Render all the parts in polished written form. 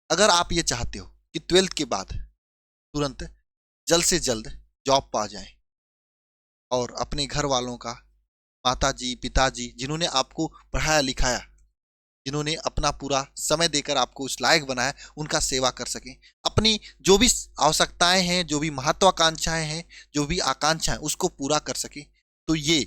अगर आप ये चाहते हो कि 12th के बाद तुरंत जल्द से जल्द जॉब पा जाए और अपने घर वालों का, माता जी पिताजी जिन्होंने आपको पढ़ाया लिखाया, जिन्होंने अपना पूरा समय देकर आपको उस लायक बनाया, उनका सेवा कर सकें, अपनी जो भी आवश्यकताएं हैं, जो भी महत्वाकांक्षाएं हैं, जो भी आकांक्षाएं उसको पूरा कर सकें, तो ये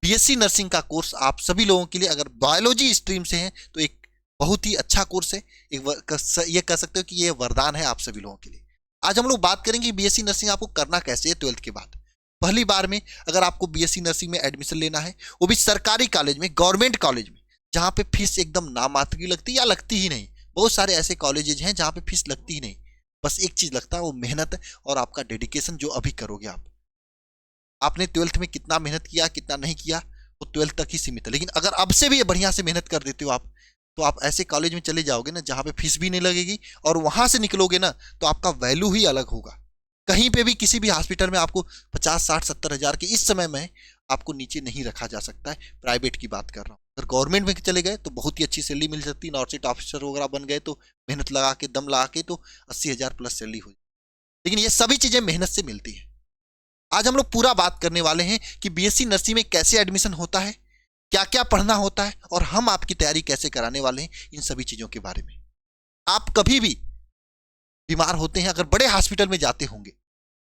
बीएससी नर्सिंग का कोर्स आप सभी लोगों के लिए, अगर बायोलॉजी स्ट्रीम से हैं तो एक बहुत ही अच्छा कोर्स है। ये कह सकते हो कि ये वरदान है आप सभी लोगों के लिए। आज हम लोग बात करेंगे बीएससी नर्सिंग आपको करना कैसे है 12th के बाद। पहली बार में अगर आपको बीएससी नर्सिंग में एडमिशन लेना है, वो भी सरकारी कॉलेज में, गवर्नमेंट कॉलेज में, जहां पे फीस एकदम नामात्र की लगती है या लगती ही नहीं। बहुत सारे ऐसे कॉलेजेज हैं जहां पे फीस लगती ही नहीं, बस एक चीज लगता है वो मेहनत और आपका डेडिकेशन जो अभी करोगे आप। आपने 12th में कितना मेहनत किया कितना नहीं किया वो 12th तक ही सीमित है, लेकिन अगर अब से भी बढ़िया से मेहनत कर देते हो आप, तो आप ऐसे कॉलेज में चले जाओगे ना जहां पे फीस भी नहीं लगेगी, और वहां से निकलोगे ना तो आपका वैल्यू ही अलग होगा। कहीं पे भी किसी भी हॉस्पिटल में आपको 50-60-70 हज़ार के इस समय में आपको नीचे नहीं रखा जा सकता है। प्राइवेट की बात कर रहा हूँ, अगर गवर्नमेंट में चले गए तो बहुत ही अच्छी सैलरी मिल सकती है। नॉर्सिट ऑफिसर वगैरह बन गए तो मेहनत लगा के, दम लगा के, तो 80,000 प्लस सैलरी हो। लेकिन ये सभी चीजें मेहनत से मिलती है। आज हम लोग पूरा बात करने वाले हैं कि बीएससी नर्सिंग में कैसे एडमिशन होता है, क्या क्या पढ़ना होता है, और हम आपकी तैयारी कैसे कराने वाले हैं, इन सभी चीजों के बारे में। आप कभी भी बीमार होते हैं, अगर बड़े हॉस्पिटल में जाते होंगे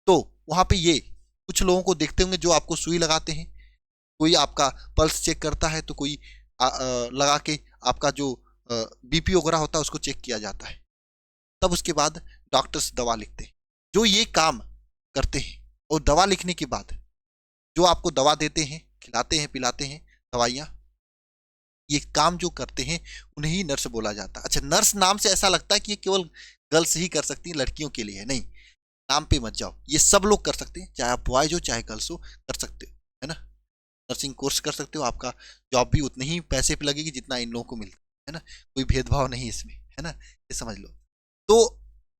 तो वहां पे ये कुछ लोगों को देखते होंगे जो आपको सुई लगाते हैं, कोई आपका पल्स चेक करता है, तो कोई लगा के आपका जो बीपी वगैरह होता है उसको चेक किया जाता है। तब उसके बाद डॉक्टर्स दवा लिखते हैं। जो ये काम करते हैं और दवा लिखने के बाद जो आपको दवा देते हैं, खिलाते हैं, पिलाते हैं दवाइयाँ, ये काम जो करते हैं उन्हें ही नर्स बोला जाता है। अच्छा, नर्स नाम से ऐसा लगता है कि ये केवल गर्ल्स ही कर सकती हैं, लड़कियों के लिए है, नहीं। नाम पे मत जाओ, ये सब लोग कर सकते हैं, चाहे आप बॉयज हो चाहे गर्ल्स हो, कर सकते हो, है ना। नर्सिंग कोर्स कर सकते हो, आपका जॉब भी उतने ही पैसे पे लगेगी जितना इन लोगों को मिलता है ना। कोई भेदभाव नहीं इसमें, है ना, ये समझ लो। तो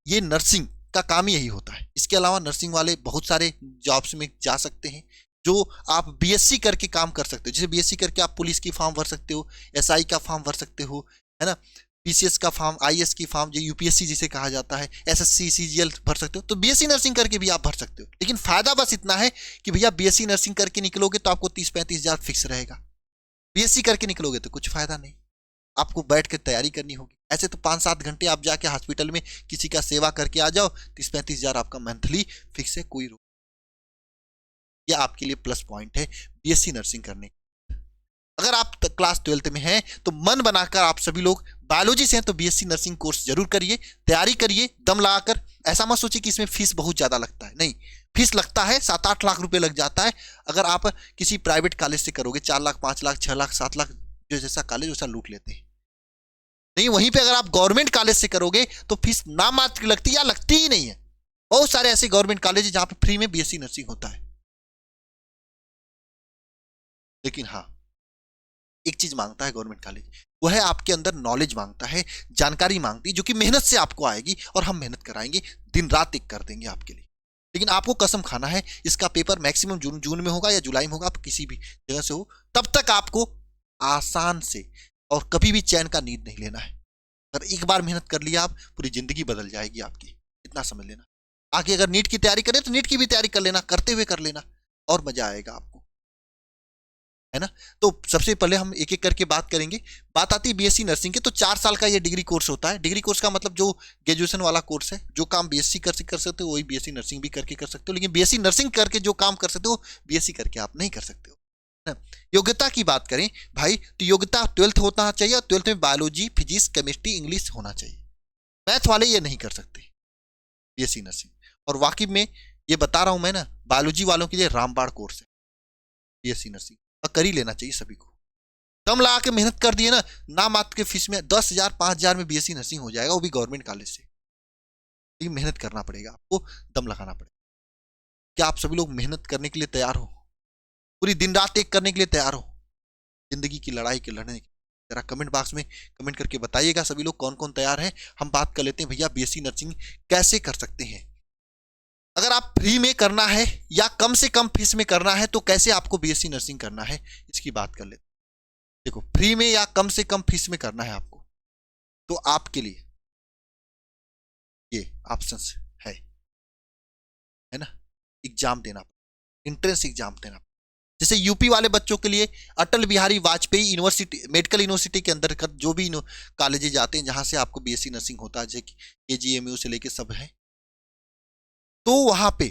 ये नर्सिंग का काम ही यही होता है। इसके अलावा नर्सिंग वाले बहुत सारे जॉब्स में जा सकते हैं जो आप बीएससी करके काम कर सकते हो। जैसे बीएससी करके आप पुलिस की फॉर्म भर सकते हो, एसआई का फॉर्म भर सकते हो, है ना, पीसीएस का फॉर्म, आईएएस की फॉर्म जो यूपीएससी जिसे कहा जाता है, एसएससी सीजीएल भर सकते हो। तो बीएससी नर्सिंग करके भी आप भर सकते हो, लेकिन फायदा बस इतना है कि भैया बीएससी नर्सिंग करके निकलोगे तो आपको 30-35 हज़ार फिक्स रहेगा। बीएससी करके निकलोगे तो कुछ फायदा नहीं, आपको बैठ कर तैयारी करनी होगी। ऐसे तो 5-7 घंटे आप जाके हॉस्पिटल में किसी का सेवा करके आ जाओ, 30-35 हज़ार आपका मंथली फिक्स है, कोई रोक। यह आपके लिए प्लस पॉइंट है बीएससी नर्सिंग करने। अगर आप क्लास 12th में हैं तो मन बनाकर आप सभी लोग बायोलॉजी से हैं तो बीएससी नर्सिंग कोर्स जरूर करिए, तैयारी करिए दम लगाकर। ऐसा मत सोचिए कि इसमें फीस बहुत ज्यादा लगता है, नहीं, फीस लगता है, 7-8 लाख रुपए लग जाता है। अगर आप किसी प्राइवेट कॉलेज से करोगे 4 लाख, 5 लाख, 6 लाख, 7 लाख, जो जैसा कॉलेज वैसा लूट लेते हैं। नहीं, वहीं पे अगर आप गवर्नमेंट कॉलेज से करोगे तो फीस नाम मात्र की लगती है या लगती ही नहीं है। बहुत सारे ऐसे गवर्नमेंट कॉलेज जहां पे फ्री में बीएससी नर्सिंग होता है। लेकिन हाँ, एक चीज मांगता है गवर्नमेंट कॉलेज, वह है आपके अंदर नॉलेज मांगता है, जानकारी मांगती है, जो कि मेहनत से आपको आएगी, और हम मेहनत कराएंगे, दिन रात एक कर देंगे आपके लिए। लेकिन आपको कसम खाना है, इसका पेपर मैक्सिमम जून में होगा या जुलाई में होगा, आप किसी भी जगह से हो, तब तक आपको आसान से और कभी भी चैन का नींद नहीं लेना है। अगर एक बार मेहनत कर लिया आप, पूरी जिंदगी बदल जाएगी आपकी, इतना समझ लेना। आगे अगर नीट की तैयारी करें तो नीट की भी तैयारी कर लेना, करते हुए कर लेना, और मजा आएगा आपको, है ना। तो सबसे पहले हम एक एक करके बात करेंगे। बात आती है बीएससी नर्सिंग की, तो 4 साल का ये डिग्री कोर्स होता है। डिग्री कोर्स का मतलब जो ग्रेजुएशन वाला कोर्स है, जो काम बीएससी कर सकते हो वही बीएससी नर्सिंग भी करके कर सकते हो, लेकिन बीएससी नर्सिंग करके जो काम कर सकते हो बीएससी करके आप नहीं कर सकते हो, है ना। योग्यता की बात करें भाई, तो योग्यता 12th होना चाहिए, और 12th में बायोलॉजी, फिजिक्स, केमिस्ट्री, इंग्लिश होना चाहिए। मैथ वाले ये नहीं कर सकते बीएससी नर्सिंग। और वाकई में ये बता रहा हूं मैं ना, बायोलॉजी वालों के लिए रामबाण कोर्स है बीएससी नर्सिंग, और कर ही लेना चाहिए सभी को। दम लगा के मेहनत कर दिए ना, नाम मात्र के फीस में 10,000 5,000 में बीएससी नर्सिंग हो जाएगा, वो भी गवर्नमेंट कॉलेज से। लेकिन मेहनत करना पड़ेगा आपको, दम लगाना पड़ेगा। क्या आप सभी लोग मेहनत करने के लिए तैयार हो, पूरी दिन रात एक करने के लिए तैयार हो, जिंदगी की लड़ाई के लड़ने के? जरा कमेंट बॉक्स में कमेंट करके बताइएगा सभी लोग कौन कौन तैयार है। हम बात कर लेते हैं भैया बीएससी नर्सिंग कैसे कर सकते हैं। अगर आप फ्री में करना है या कम से कम फीस में करना है तो कैसे आपको बीएससी नर्सिंग करना है, इसकी बात कर लेते हैं। देखो, फ्री में या कम से कम फीस में करना है आपको, तो आपके लिए ये ऑप्शंस है ना, एग्जाम देना, एंट्रेंस एग्जाम देना। जैसे यूपी वाले बच्चों के लिए Atal Bihari Vajpayee university, medical university के अंतर्गत जो भी कॉलेजेस जाते हैं जहां से आपको बीएससी नर्सिंग होता है, जैसे केजीएमयू से लेके सब है, तो वहां पे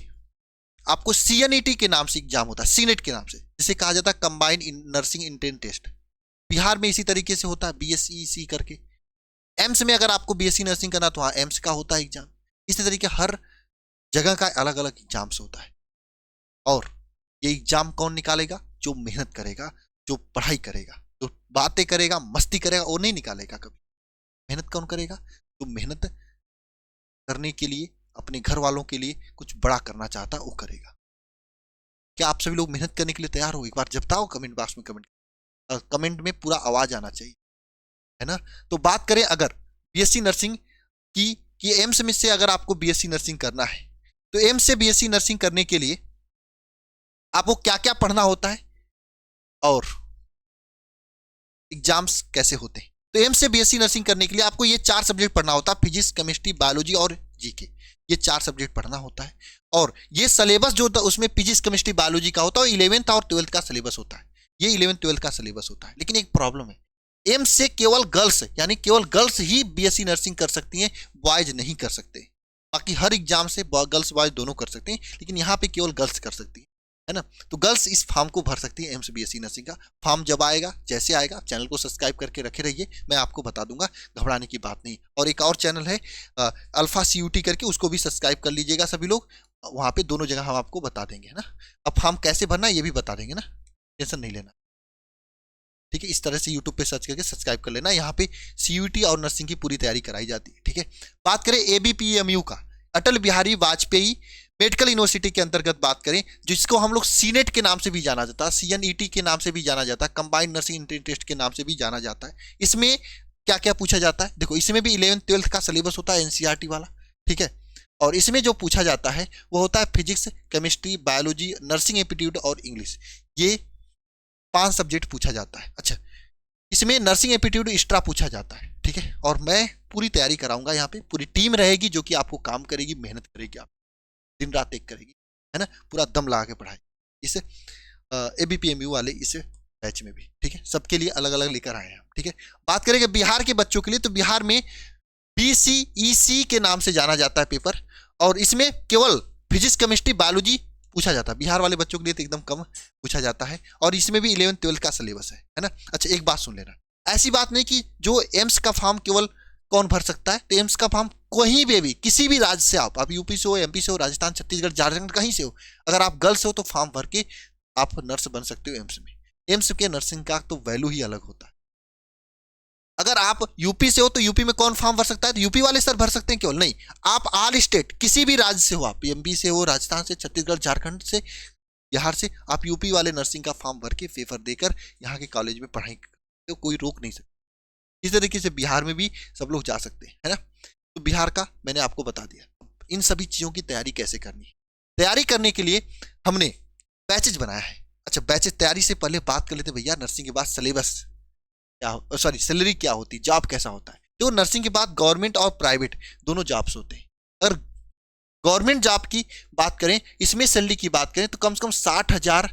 आपको सीएनईटी के नाम से एग्जाम होता है, सीनेट के नाम से, जिसे कहा जाता है combined nursing entrance test. Bihar में इसी तरीके से होता है बीएससी करके। एम्स में अगर आपको बीएससी नर्सिंग करना तो वहां एम्स का होता है एग्जाम। इसी तरीके हर जगह का अलग अलग एग्जाम्स होता है। और ये एग्जाम कौन निकालेगा? जो मेहनत करेगा, जो पढ़ाई करेगा, जो बातें करेगा, मस्ती करेगा, वो नहीं निकालेगा कभी। मेहनत कौन करेगा? जो मेहनत करने के लिए, अपने घर वालों के लिए कुछ बड़ा करना चाहता है वो करेगा। क्या आप सभी लोग मेहनत करने के लिए तैयार हो? एक बार बताओ कमेंट बॉक्स में, कमेंट में पूरा आवाज आना चाहिए, है ना। तो बात करें अगर बीएससी नर्सिंग की कि एम्स में से अगर आपको बीएससी नर्सिंग करना है तो एम्स से बीएससी नर्सिंग करने के लिए आपको क्या क्या पढ़ना होता है और एग्जाम्स कैसे होते हैं। तो एम्स से बीएससी नर्सिंग करने के लिए आपको ये 4 सब्जेक्ट पढ़ना होता है, फिजिक्स, केमिस्ट्री, बायोलॉजी और जीके। ये 4 सब्जेक्ट पढ़ना होता है। और ये सिलेबस जो होता है उसमें फिजिक्स, केमिस्ट्री, बायोलॉजी का होता है, 11th और 12th का सिलेबस होता है। ये 11th 12th का सिलेबस होता है। लेकिन एक प्रॉब्लम है, एम्स से केवल गर्ल्स, यानी केवल गर्ल्स ही बीएससी नर्सिंग कर सकती हैं, बॉयज नहीं कर सकते। बाकी हर एग्जाम से गर्ल्स बॉयज दोनों कर सकते हैं, लेकिन यहाँ पे केवल गर्ल्स कर सकती है ना। तो गर्ल्स इस फॉर्म को भर सकती है एम्स बीएससी नर्सिंग का। फॉर्म जब आएगा, जैसे आएगा, चैनल को सब्सक्राइब करके रखे रहिए, मैं आपको बता दूंगा, घबराने की बात नहीं। और एक और चैनल है अल्फा सीयूटी करके, उसको भी सब्सक्राइब कर लीजिएगा सभी लोग। वहां पे दोनों जगह हम आपको बता देंगे, है ना। अब फॉर्म कैसे भरना ये भी बता देंगे ना, टेंशन नहीं लेना, ठीक है। इस तरह से यूट्यूब पे सर्च करके सब्सक्राइब कर लेना। यहाँ पे सीयूटी और नर्सिंग की पूरी तैयारी कराई जाती है, ठीक है। बात करें एबीपीएमयू का, अटल बिहारी वाजपेयी मेडिकल यूनिवर्सिटी के अंतर्गत बात करें, जिसको हम लोग सीनेट के नाम से भी जाना जाता है, सीएनईटी के नाम से भी जाना जाता है, कंबाइंड नर्सिंग इंट्रेंस टेस्ट के नाम से भी जाना जाता है। इसमें क्या क्या पूछा जाता है? देखो, इसमें भी 11th 12th का सिलेबस होता है, एनसीईआरटी वाला, ठीक है। और इसमें जो पूछा जाता है वो होता है physics, chemistry, biology, nursing aptitude और इंग्लिश। ये 5 सब्जेक्ट पूछा जाता है। अच्छा, इसमें नर्सिंग एप्टीट्यूड एक्स्ट्रा पूछा जाता है, ठीक है। और मैं पूरी तैयारी कराऊंगा, यहाँ पे पूरी टीम रहेगी जो कि आपको काम करेगी, मेहनत करेगी, आप दिन रात एक करेगी, है ना, पूरा दम लगा के पढ़ाई। इस एबीपीएमयू वाले इस बैच में भी, ठीक है, सबके लिए अलग अलग लेकर आए हैं, ठीक है। बात करेंगे बिहार के बच्चों के लिए, तो बिहार में बीसीईसी के नाम से जाना जाता है पेपर, और इसमें केवल फिजिक्स, केमिस्ट्री, बायोलॉजी पूछा जाता है। बिहार वाले बच्चों के लिए तो एकदम कम पूछा जाता है, और इसमें भी 11th 12th का सिलेबस है ना। अच्छा, एक बात सुन लेना, ऐसी बात नहीं कि जो एम्स का फॉर्म केवल कौन भर सकता है, तो एम्स का फॉर्म कहीं भी किसी भी राज्य से, आप यूपी से हो, एमपी से हो, राजस्थान, छत्तीसगढ़, झारखंड, कहीं से हो, अगर आप गर्ल्स हो तो फॉर्म भर के आप नर्स बन सकते हो एम्स में। एम्स के नर्सिंग का तो वैल्यू ही अलग होता है। अगर आप यूपी से हो तो यूपी में कौन फॉर्म भर सकता है? तो यूपी वाले सर भर सकते हैं केवल? नहीं, आप ऑल स्टेट, किसी भी राज्य से हो, आप एमपी से हो, राजस्थान से, छत्तीसगढ़, झारखंड से, बिहार से, आप यूपी वाले नर्सिंग का फॉर्म भर के पेपर देकर यहाँ के कॉलेज में पढ़ाई तो कोई रोक नहीं सकता। इस तरीके से बिहार में भी सब लोग जा सकते हैं, है ना। तो बिहार का मैंने आपको बता दिया। इन सभी चीजों की तैयारी कैसे करनी है, तैयारी करने के लिए हमने बैचेज बनाया है। अच्छा, बैचेज तैयारी से पहले बात कर लेते भैया, नर्सिंग के बाद सिलेबस क्या, सॉरी सैलरी क्या होती है, जॉब कैसा होता है। तो नर्सिंग के बाद गवर्नमेंट और प्राइवेट दोनों जॉब्स होते हैं। अगर गवर्नमेंट जॉब की बात करें, इसमें सैलरी की बात करें, तो कम से कम 60,000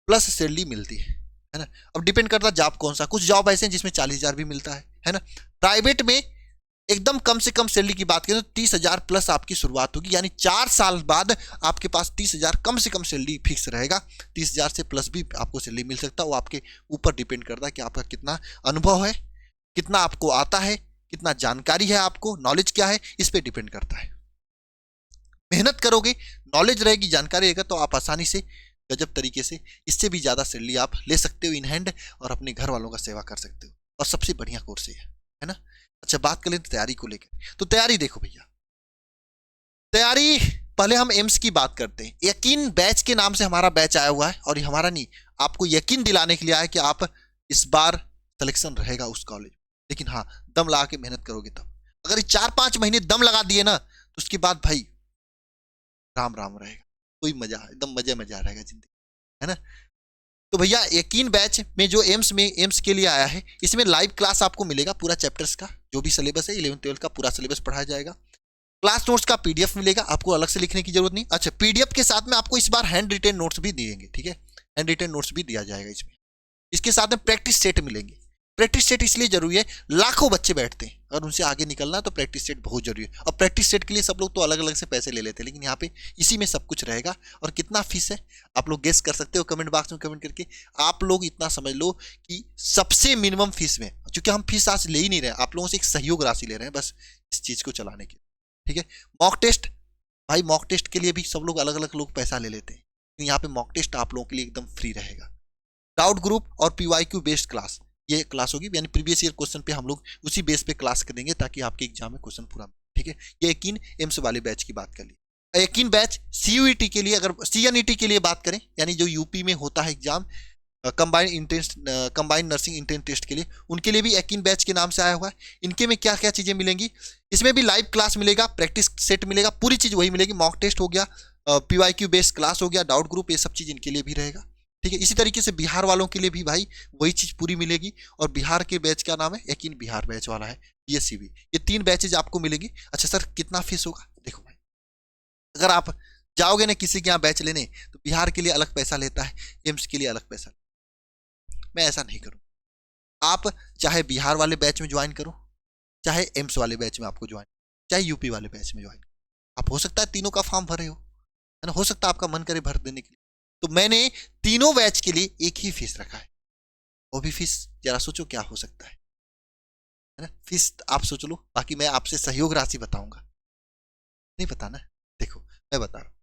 प्लस सैलरी मिलती है ना। अब डिपेंड करता है जॉब कौन सा, कुछ जॉब ऐसे हैं जिसमें 40,000 भी मिलता है ना। प्राइवेट में एकदम कम से कम सैलरी की बात करें तो 30,000 प्लस आपकी शुरुआत होगी, यानी 4 साल बाद आपके पास 30,000 कम से कम सैलरी फिक्स रहेगा। 30,000 से प्लस भी आपको सैलरी मिल सकता है, वो आपके ऊपर डिपेंड करता है कि आपका कितना अनुभव है, कितना आपको आता है, कितना जानकारी है, आपको नॉलेज क्या है, इस पर डिपेंड करता है। मेहनत करोगे, नॉलेज रहेगी, जानकारी रहेगा, तो आप आसानी से गजब तरीके से इससे भी ज्यादा सैलरी आप ले सकते हो इन हैंड, और अपने घर वालों का सेवा कर सकते हो, और सबसे बढ़िया कोर्स है ना। अच्छा, बात कर लेते तैयारी को लेकर। तो तैयारी देखो भैया, तैयारी पहले हम एम्स की बात करते हैं। यकीन बैच के नाम से हमारा बैच आया हुआ है, और ये हमारा नहीं, आपको यकीन दिलाने के लिए आया कि आप इस बार सिलेक्शन रहेगा उस कॉलेज में। लेकिन हाँ, दम लगा के मेहनत करोगे तब। अगर 4-5 महीने दम लगा दिए ना, तो उसके बाद भाई राम राम रहेगा, कोई मजा, एकदम मजा रहेगा जिंदगी, है ना। तो भैया यकीन बैच में जो एम्स के लिए आया है, इसमें लाइव क्लास आपको मिलेगा पूरा चैप्टर्स का, जो भी सिलेबस है 11th 12th का पूरा सिलेबस पढ़ाया जाएगा। क्लास नोट्स का पीडीएफ मिलेगा, आपको अलग से लिखने की जरूरत नहीं। अच्छा, पीडीएफ के साथ में आपको इस बार हैंड रिटेन नोट्स भी दिएंगे, ठीक है, हैंड रिटेन नोट्स भी दिया जाएगा इसमें। इसके साथ में प्रैक्टिस सेट मिलेंगे। प्रैक्टिस सेट इसलिए जरूरी है, लाखों बच्चे बैठते हैं, अगर उनसे आगे निकलना है तो प्रैक्टिस सेट बहुत जरूरी है। और प्रैक्टिस सेट के लिए सब लोग तो अलग अलग से पैसे ले लेते हैं, लेकिन यहाँ पे इसी में सब कुछ रहेगा। और कितना फीस है आप लोग गेस कर सकते हो कमेंट बॉक्स में कमेंट करके। आप लोग इतना समझ लो कि सबसे मिनिमम फीस में, क्योंकि हम फीस आज ले ही नहीं रहे, आप लोगों से एक सहयोग राशि ले रहे हैं बस इस चीज को चलाने के, ठीक है। मॉक टेस्ट, भाई मॉक टेस्ट के लिए भी सब लोग अलग अलग लोग पैसा ले लेते हैं, यहाँ पे मॉक टेस्ट आप लोगों के लिए एकदम फ्री रहेगा। डाउट ग्रुप और पीवाईक्यू बेस्ड क्लास, ये क्लास होगी, यानी प्रीवियस ईयर क्वेश्चन पे हम लोग उसी बेस पे क्लास करेंगे ताकि आपके एग्जाम में क्वेश्चन पूरा, ठीक है। ये यकीन एम्स वाले बैच की बात कर ली। यकीन बैच सीयूईटी के लिए, अगर सीएनईटी के लिए बात करें, यानी जो यूपी में होता है exam combined nursing entrance test के लिए, उनके लिए भी यकीन बैच के नाम से आया हुआ है। इनके में क्या क्या चीजें मिलेंगी, इसमें भी लाइव क्लास मिलेगा, प्रैक्टिस सेट मिलेगा, पूरी चीज वही मिलेगी। मॉक टेस्ट हो गया, पीवाईक्यू बेस्ड क्लास हो गया, डाउट ग्रुप, ये सब चीज इनके लिए भी रहेगा, ठीक है। इसी तरीके से बिहार वालों के लिए भी भाई वही चीज पूरी मिलेगी। और बिहार के बैच का नाम है यकीन बिहार बैच वाला है, बीएससीबी। ये 3 बैचेज आपको मिलेगी। अच्छा सर कितना फीस होगा, देखो भाई, अगर आप जाओगे ना किसी के यहाँ बैच लेने तो बिहार के लिए अलग पैसा लेता है, एम्स के लिए अलग पैसा। मैं ऐसा नहीं करूँ, आप चाहे बिहार वाले बैच में ज्वाइन करो, चाहे एम्स वाले बैच में आपको ज्वाइन, चाहे यूपी वाले बैच में ज्वाइन, आप हो सकता है तीनों का फॉर्म भरे हो, है ना, हो सकता है आपका मन करे भर देने के लिए। तो मैंने तीनों बैच के लिए एक ही फीस रखा है। वो भी फीस जरा सोचो क्या हो सकता है ना, फीस आप सोच लो, बाकी मैं आपसे सहयोग राशि बताऊंगा, नहीं पता ना, देखो मैं बता रहा हूं,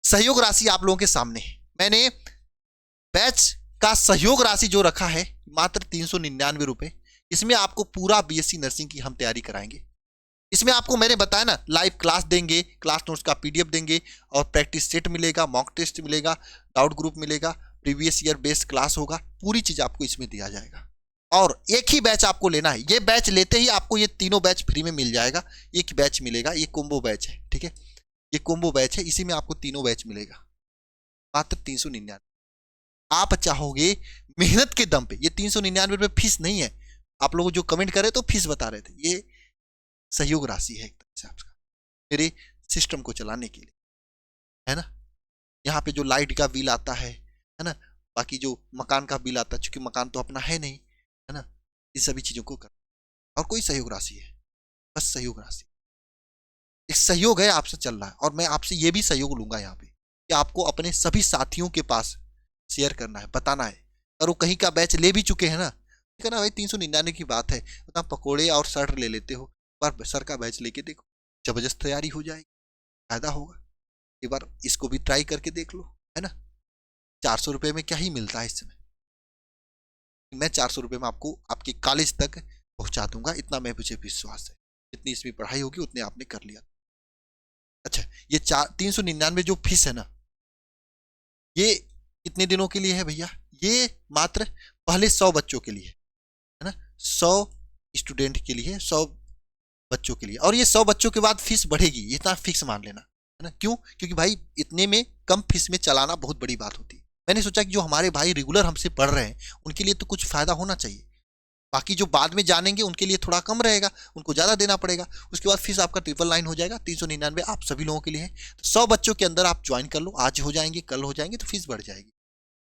सहयोग राशि आप लोगों के सामने है। मैंने बैच का सहयोग राशि जो रखा है मात्र 399 रुपए, इसमें आपको पूरा बीएससी नर्सिंग की हम तैयारी कराएंगे। इसमें आपको मैंने बताया ना, लाइव क्लास देंगे, क्लास नोट्स का पीडीएफ देंगे, और प्रैक्टिस सेट मिलेगा, मॉक टेस्ट मिलेगा, डाउट ग्रुप मिलेगा, प्रीवियस ईयर बेस्ड क्लास होगा, पूरी चीज आपको इसमें दिया जाएगा। और एक ही बैच आपको लेना है, ये बैच लेते ही आपको ये तीनों बैच फ्री में मिल जाएगा। एक बैच मिलेगा, ये कोम्बो बैच है, ठीक है, ये कोम्बो बैच है, इसी में आपको तीनों बैच मिलेगा मात्र 399। आप चाहोगे मेहनत के दम पे, ये 399 रुपये फीस नहीं है। आप लोग जो कमेंट करे तो फीस बता रहे थे, ये सहयोग राशि है एक तरह से आपका, मेरे सिस्टम को चलाने के लिए, है ना। यहाँ पे जो लाइट का बिल आता है ना, बाकी जो मकान का बिल आता है, चूंकि मकान तो अपना है नहीं, है ना, इन सभी चीजों को कर, और कोई सहयोग राशि है, बस सहयोग राशि, एक सहयोग है आपसे चल रहा है। और मैं आपसे ये भी सहयोग लूंगा यहाँ पे कि आपको अपने सभी साथियों के पास शेयर करना है, बताना है। और वो कहीं का बैच ले भी चुके हैं ना, ठीक है ना भाई, 399 की बात है, उतना पकोड़े और शर्ट ले लेते हो, बार सर का बैच लेके देखो, जबरदस्त तैयारी हो जाएगी, फायदा होगा। एक बार इसको भी ट्राई करके देख लो, है ना। 400 रुपये में क्या ही मिलता है इस समय, मैं 400 रुपये में आपको आपके कॉलेज तक पहुंचा दूंगा, इतना मैं मुझे विश्वास है। जितनी इसमें पढ़ाई होगी उतने आपने कर लिया। अच्छा, ये 399 जो फीस है ना, ये कितने दिनों के लिए है भैया, ये मात्र पहले 100 बच्चों के लिए है ना, 100 स्टूडेंट के लिए, 100 बच्चों के लिए। और ये 100 बच्चों के बाद फीस बढ़ेगी, इतना फिक्स मान लेना, है ना। क्यों, क्योंकि भाई इतने में कम फीस में चलाना बहुत बड़ी बात होती है। मैंने सोचा कि जो हमारे भाई रेगुलर हमसे पढ़ रहे हैं उनके लिए तो कुछ फायदा होना चाहिए, बाकी जो बाद में जानेंगे उनके लिए थोड़ा कम रहेगा, उनको ज्यादा देना पड़ेगा। उसके बाद फीस आपका 999 हो जाएगा, 399 आप सभी लोगों के लिए है। तो 100 बच्चों के अंदर आप ज्वाइन कर लो, आज हो जाएंगे कल हो जाएंगे तो फीस बढ़ जाएगी,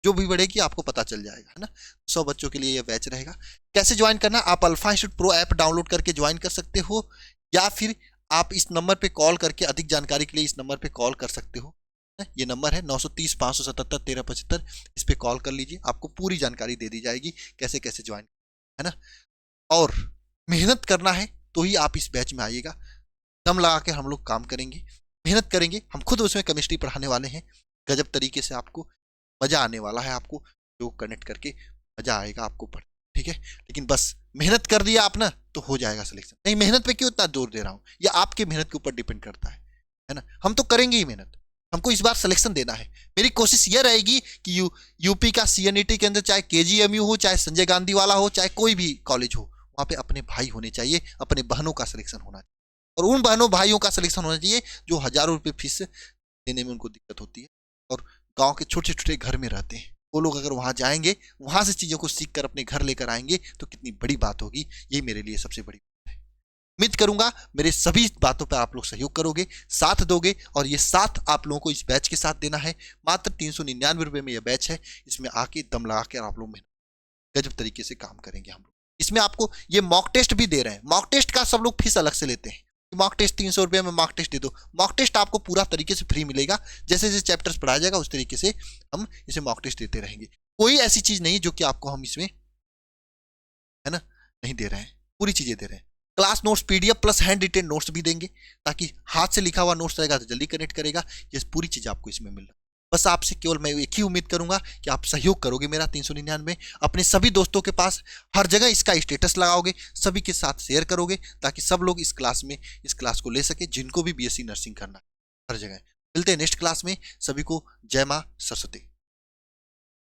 जो भी बढ़ेगी आपको पता चल जाएगा, है ना। 100 बच्चों के लिए ये बैच रहेगा। कैसे ज्वाइन करना, आप alpha institute pro app download करके ज्वाइन कर सकते हो, या फिर आप इस नंबर पे कॉल करके अधिक जानकारी के लिए इस नंबर पे कॉल कर सकते हो। ये नंबर है 930 577 1375, इस पे कॉल कर लीजिए, आपको पूरी जानकारी दे दी जाएगी कैसे कैसे ज्वाइन, है ना। और मेहनत करना है तो ही आप इस बैच में आइएगा, दम लगा के हम लोग काम करेंगे, मेहनत करेंगे, हम खुद उसमें केमिस्ट्री पढ़ाने वाले हैं, गजब तरीके से आपको मजा आने वाला है, आपको जो कनेक्ट करके मजा आएगा आपको पढ़, ठीक है। लेकिन बस मेहनत कर दिया आप ना तो हो जाएगा सिलेक्शन। नहीं, मेहनत पे क्यों इतना जोर दे रहा हूँ, ये आपके मेहनत के ऊपर डिपेंड करता है ना। हम तो करेंगे ही मेहनत, हमको इस बार सिलेक्शन देना है। मेरी कोशिश ये रहेगी कि यूपी का सीएनईटी के अंदर चाहे केजीएमयू हो, चाहे संजय गांधी वाला हो, चाहे कोई भी कॉलेज हो, वहां पे अपने भाई होने चाहिए, अपने बहनों का सिलेक्शन होना चाहिए, और उन बहनों भाइयों का सिलेक्शन होना चाहिए जो हजारों रुपये फीस देने में उनको दिक्कत होती है और गाँव के छोटे छोटे घर में रहते हैं। वो लोग अगर वहां जाएंगे, वहां से चीजों को सीख कर अपने घर लेकर आएंगे तो कितनी बड़ी बात होगी, ये मेरे लिए सबसे बड़ी बात है। उम्मीद करूंगा मेरे सभी बातों पर आप लोग सहयोग करोगे, साथ दोगे, और ये साथ आप लोगों को इस बैच के साथ देना है। मात्र 399 रुपए में यह बैच है। इसमें आके दम लगा के आप लोग मेहनत गजब तरीके से काम करेंगे हम लोग। इसमें आपको ये मॉक टेस्ट भी दे रहे हैं। मॉक टेस्ट का सब लोग फीस अलग से लेते हैं, मॉक टेस्ट 300 रुपये में मॉक टेस्ट दे दो। मॉक टेस्ट आपको पूरा तरीके से फ्री मिलेगा। जैसे जैसे चैप्टर्स पढ़ाया जाएगा उस तरीके से हम इसे मॉक टेस्ट देते रहेंगे। कोई ऐसी चीज नहीं जो कि आपको हम इसमें, है ना, नहीं दे रहे हैं, पूरी चीजें दे रहे हैं। Class notes PDF plus hand retain notes भी देंगे, ताकि हाथ से लिखा हुआ नोट्स रहेगा तो जल्दी कनेक्ट करेगा। ये पूरी चीज आपको इसमें मिल रहा है। बस आपसे केवल मैं एक ही उम्मीद करूंगा कि आप सहयोग करोगे मेरा 399, अपने सभी दोस्तों के पास हर जगह इसका स्टेटस लगाओगे, सभी के साथ शेयर करोगे, ताकि सब लोग इस क्लास को ले सके, जिनको भी बीएससी नर्सिंग करना है हर जगह। मिलते हैं नेक्स्ट क्लास में। सभी को जय मां सरस्वती।